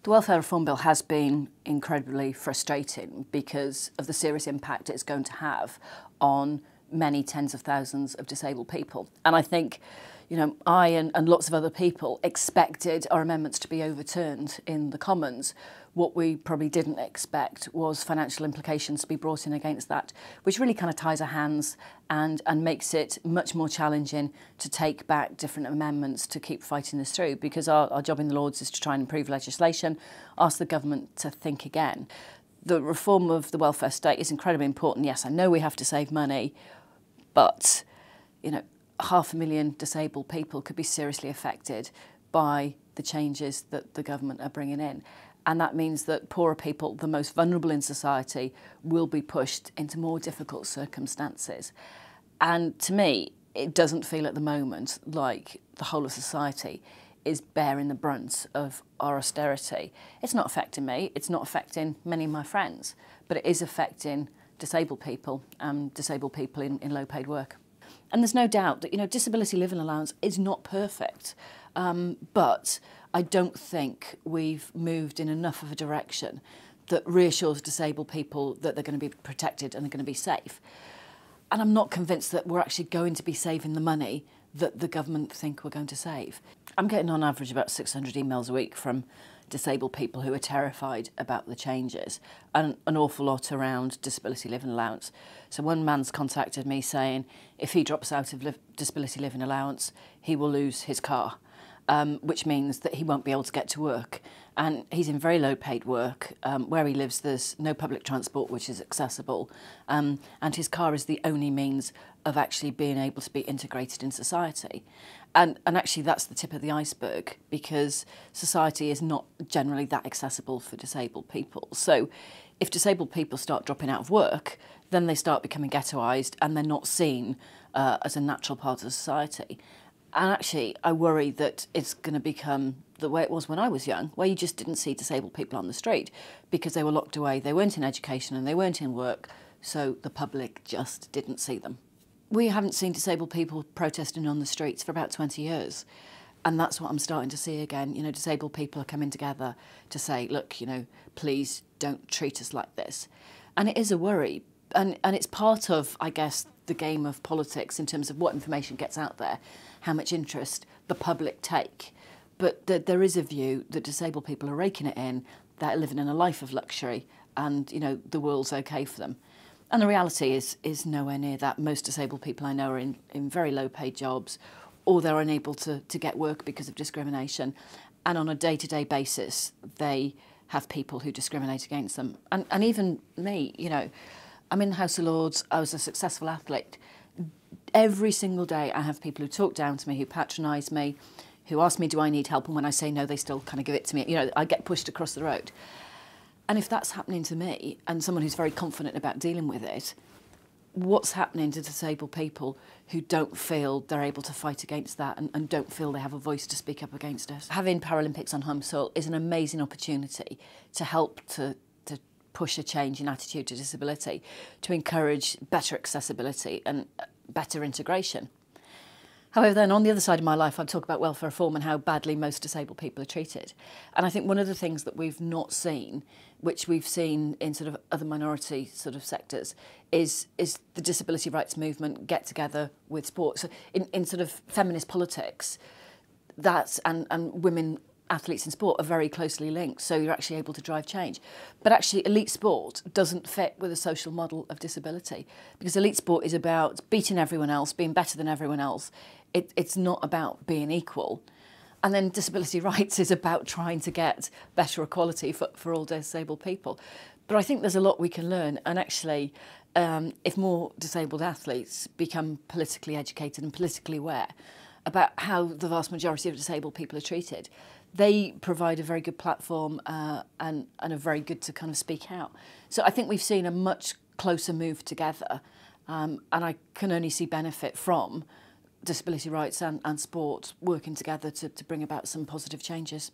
The Welfare Reform Bill has been incredibly frustrating because of the serious impact it's going to have on many tens of thousands of disabled people. And I think, I and lots of other people expected our amendments to be overturned in the Commons. What we probably didn't expect was financial implications to be brought in against that, which really kind of ties our hands and makes it much more challenging to take back different amendments to keep fighting this through, because our job in the Lords is to try and improve legislation, ask the government to think again. The reform of the welfare state is incredibly important. Yes, I know we have to save money, but, 500,000 disabled people could be seriously affected by the changes that the government are bringing in. And that means that poorer people, the most vulnerable in society, will be pushed into more difficult circumstances. And to me, it doesn't feel at the moment like the whole of society is bearing the brunt of our austerity. It's not affecting me, it's not affecting many of my friends, but it is affecting disabled people in low-paid work. And there's no doubt that, disability living allowance is not perfect, but I don't think we've moved in enough of a direction that reassures disabled people that they're going to be protected and they're going to be safe. And I'm not convinced that we're actually going to be saving the money that the government think we're going to save. I'm getting on average about 600 emails a week from disabled people who are terrified about the changes, and an awful lot around disability living allowance. So one man's contacted me saying if he drops out of disability living allowance, he will lose his car, which means that he won't be able to get to work. And he's in very low paid work. Where he lives, there's no public transport which is accessible, and his car is the only means of actually being able to be integrated in society. And actually that's the tip of the iceberg, because society is not generally that accessible for disabled people. So if disabled people start dropping out of work, then they start becoming ghettoised and they're not seen as a natural part of society. And actually, I worry that it's going to become the way it was when I was young, where you just didn't see disabled people on the street because they were locked away, they weren't in education and they weren't in work, so the public just didn't see them. We haven't seen disabled people protesting on the streets for about 20 years. And that's what I'm starting to see again. Disabled people are coming together to say, look, please don't treat us like this. And it is a worry. And it's part of, I guess, the game of politics in terms of what information gets out there, how much interest the public take. But there is a view that disabled people are raking it in, they're living in a life of luxury, and, the world's okay for them. And the reality is nowhere near that. Most disabled people I know are in very low-paid jobs, or they're unable to get work because of discrimination. And on a day-to-day basis, they have people who discriminate against them. And even me, I'm in the House of Lords, I was a successful athlete. Every single day I have people who talk down to me, who patronise me, who ask me, do I need help? And when I say no, they still kind of give it to me. I get pushed across the road. And if that's happening to me, and someone who's very confident about dealing with it, what's happening to disabled people who don't feel they're able to fight against that and don't feel they have a voice to speak up against it? Having Paralympics on home soil is an amazing opportunity to help to push a change in attitude to disability, to encourage better accessibility and better integration. However, then on the other side of my life, I talk about welfare reform and how badly most disabled people are treated. And I think one of the things that we've not seen, which we've seen in sort of other minority sort of sectors, is the disability rights movement get together with sport. So in sort of feminist politics, that's and women athletes in sport are very closely linked, so you're actually able to drive change. But actually elite sport doesn't fit with a social model of disability, because elite sport is about beating everyone else, being better than everyone else. It's not about being equal. And then disability rights is about trying to get better equality for all disabled people. But I think there's a lot we can learn, and actually if more disabled athletes become politically educated and politically aware about how the vast majority of disabled people are treated, they provide a very good platform and are very good to kind of speak out. So I think we've seen a much closer move together, and I can only see benefit from disability rights and sport working together to bring about some positive changes.